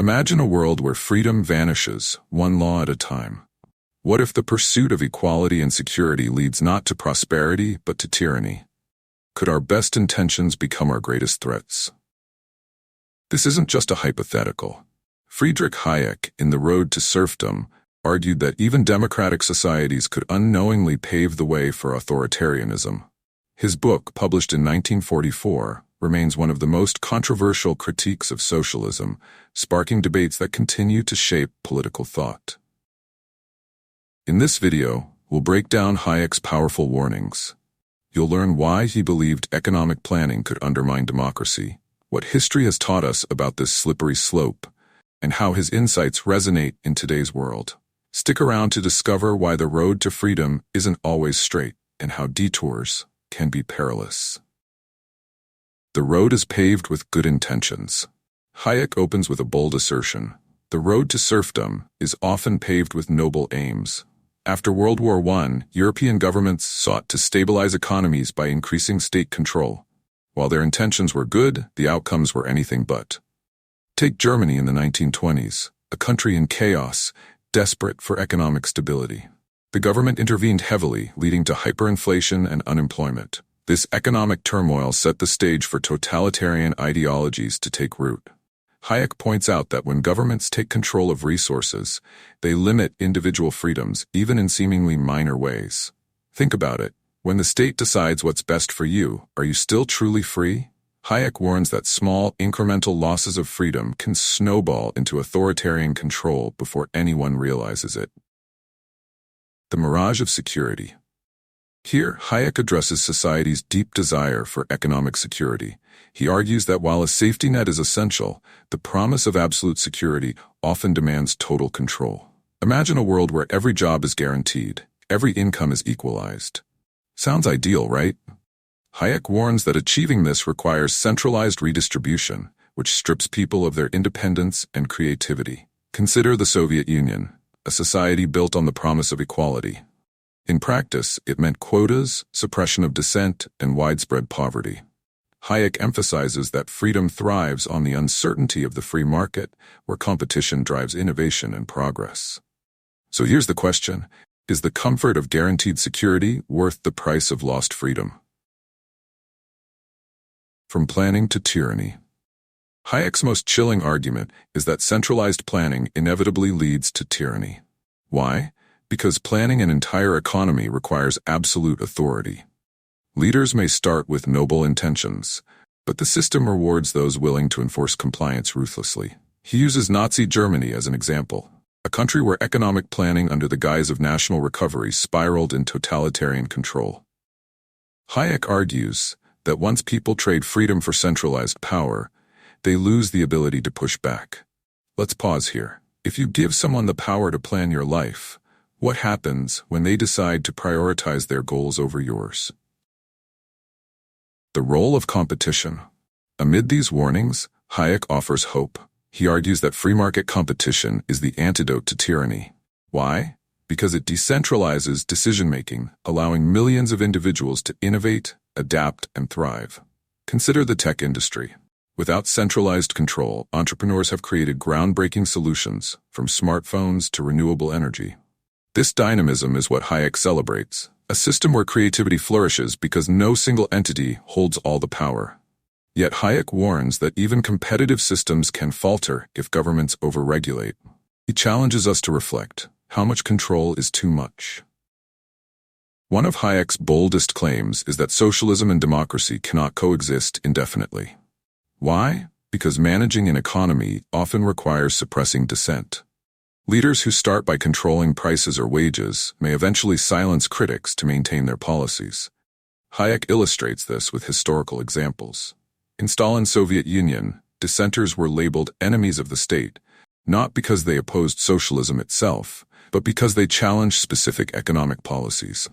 Imagine a world where freedom vanishes, one law at a time. What if the pursuit of equality and security leads not to prosperity but to tyranny? Could our best intentions become our greatest threats? This isn't just a hypothetical. Friedrich Hayek, in The Road to Serfdom, argued that even democratic societies could unknowingly pave the way for authoritarianism. His book, published in 1944, remains one of the most controversial critiques of socialism, sparking debates that continue to shape political thought. In this video, we'll break down Hayek's powerful warnings. You'll learn why he believed economic planning could undermine democracy, what history has taught us about this slippery slope, and how his insights resonate in today's world. Stick around to discover why the road to freedom isn't always straight and how detours can be perilous. The road is paved with good intentions. Hayek opens with a bold assertion. The road to serfdom is often paved with noble aims. After World War I, European governments sought to stabilize economies by increasing state control. While their intentions were good, the outcomes were anything but. Take Germany in the 1920s, a country in chaos, desperate for economic stability. The government intervened heavily, leading to hyperinflation and unemployment. This economic turmoil set the stage for totalitarian ideologies to take root. Hayek points out that when governments take control of resources, they limit individual freedoms, even in seemingly minor ways. Think about it. When the state decides what's best for you, are you still truly free? Hayek warns that small, incremental losses of freedom can snowball into authoritarian control before anyone realizes it. The Mirage of Security. Here, Hayek addresses society's deep desire for economic security. He argues that while a safety net is essential, the promise of absolute security often demands total control. Imagine a world where every job is guaranteed, every income is equalized. Sounds ideal, right? Hayek warns that achieving this requires centralized redistribution, which strips people of their independence and creativity. Consider the Soviet Union, a society built on the promise of equality. In practice, it meant quotas, suppression of dissent, and widespread poverty. Hayek emphasizes that freedom thrives on the uncertainty of the free market, where competition drives innovation and progress. So here's the question: is the comfort of guaranteed security worth the price of lost freedom? From planning to tyranny. Hayek's most chilling argument is that centralized planning inevitably leads to tyranny. Why? Because planning an entire economy requires absolute authority. Leaders may start with noble intentions, but the system rewards those willing to enforce compliance ruthlessly. He uses Nazi Germany as an example, a country where economic planning under the guise of national recovery spiraled in totalitarian control. Hayek argues that once people trade freedom for centralized power, they lose the ability to push back. Let's pause here. If you give someone the power to plan your life, what happens when they decide to prioritize their goals over yours? The role of competition. Amid these warnings, Hayek offers hope. He argues that free market competition is the antidote to tyranny. Why? Because it decentralizes decision-making, allowing millions of individuals to innovate, adapt, and thrive. Consider the tech industry. Without centralized control, entrepreneurs have created groundbreaking solutions, from smartphones to renewable energy. This dynamism is what Hayek celebrates, a system where creativity flourishes because no single entity holds all the power. Yet Hayek warns that even competitive systems can falter if governments overregulate. He challenges us to reflect: how much control is too much? One of Hayek's boldest claims is that socialism and democracy cannot coexist indefinitely. Why? Because managing an economy often requires suppressing dissent. Leaders who start by controlling prices or wages may eventually silence critics to maintain their policies. Hayek illustrates this with historical examples. In Stalin's Soviet Union, dissenters were labeled enemies of the state, not because they opposed socialism itself, but because they challenged specific economic policies.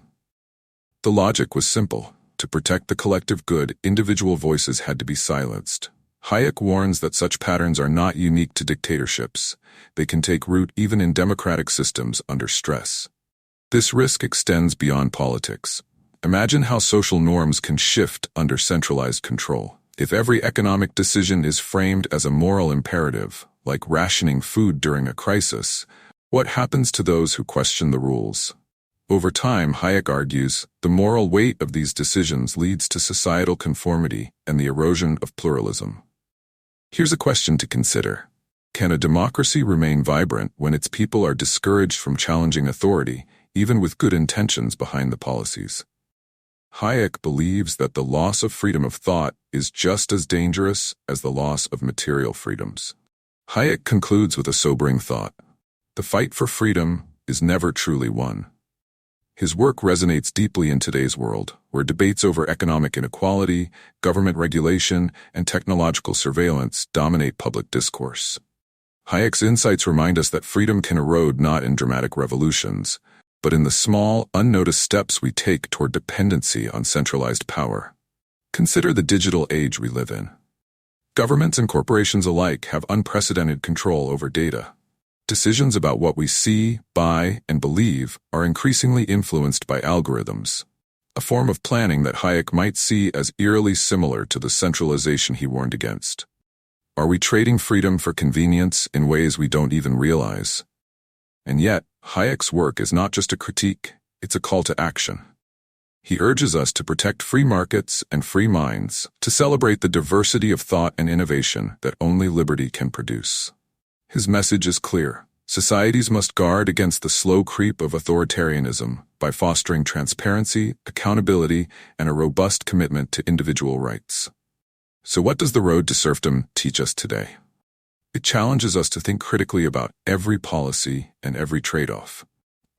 The logic was simple. To protect the collective good, individual voices had to be silenced. Hayek warns that such patterns are not unique to dictatorships. They can take root even in democratic systems under stress. This risk extends beyond politics. Imagine how social norms can shift under centralized control. If every economic decision is framed as a moral imperative, like rationing food during a crisis, what happens to those who question the rules? Over time, Hayek argues, the moral weight of these decisions leads to societal conformity and the erosion of pluralism. Here's a question to consider. Can a democracy remain vibrant when its people are discouraged from challenging authority, even with good intentions behind the policies? Hayek believes that the loss of freedom of thought is just as dangerous as the loss of material freedoms. Hayek concludes with a sobering thought. The fight for freedom is never truly won. His work resonates deeply in today's world, where debates over economic inequality, government regulation, and technological surveillance dominate public discourse. Hayek's insights remind us that freedom can erode not in dramatic revolutions, but in the small, unnoticed steps we take toward dependency on centralized power. Consider the digital age we live in. Governments and corporations alike have unprecedented control over data. Decisions about what we see, buy, and believe are increasingly influenced by algorithms, a form of planning that Hayek might see as eerily similar to the centralization he warned against. Are we trading freedom for convenience in ways we don't even realize? And yet, Hayek's work is not just a critique, it's a call to action. He urges us to protect free markets and free minds, to celebrate the diversity of thought and innovation that only liberty can produce. His message is clear. Societies must guard against the slow creep of authoritarianism by fostering transparency, accountability, and a robust commitment to individual rights. So what does The Road to Serfdom teach us today? It challenges us to think critically about every policy and every trade-off.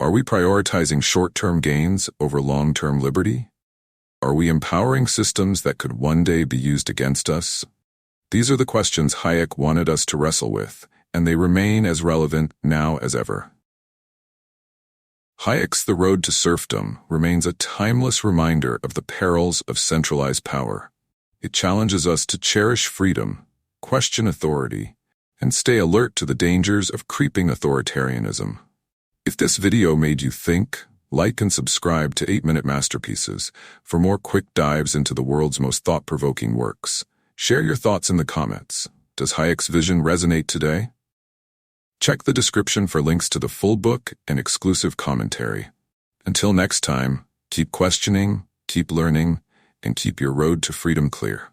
Are we prioritizing short-term gains over long-term liberty? Are we empowering systems that could one day be used against us? These are the questions Hayek wanted us to wrestle with, and they remain as relevant now as ever. Hayek's The Road to Serfdom remains a timeless reminder of the perils of centralized power. It challenges us to cherish freedom, question authority, and stay alert to the dangers of creeping authoritarianism. If this video made you think, like and subscribe to 8-Minute Masterpieces for more quick dives into the world's most thought-provoking works. Share your thoughts in the comments. Does Hayek's vision resonate today? Check the description for links to the full book and exclusive commentary. Until next time, keep questioning, keep learning, and keep your road to freedom clear.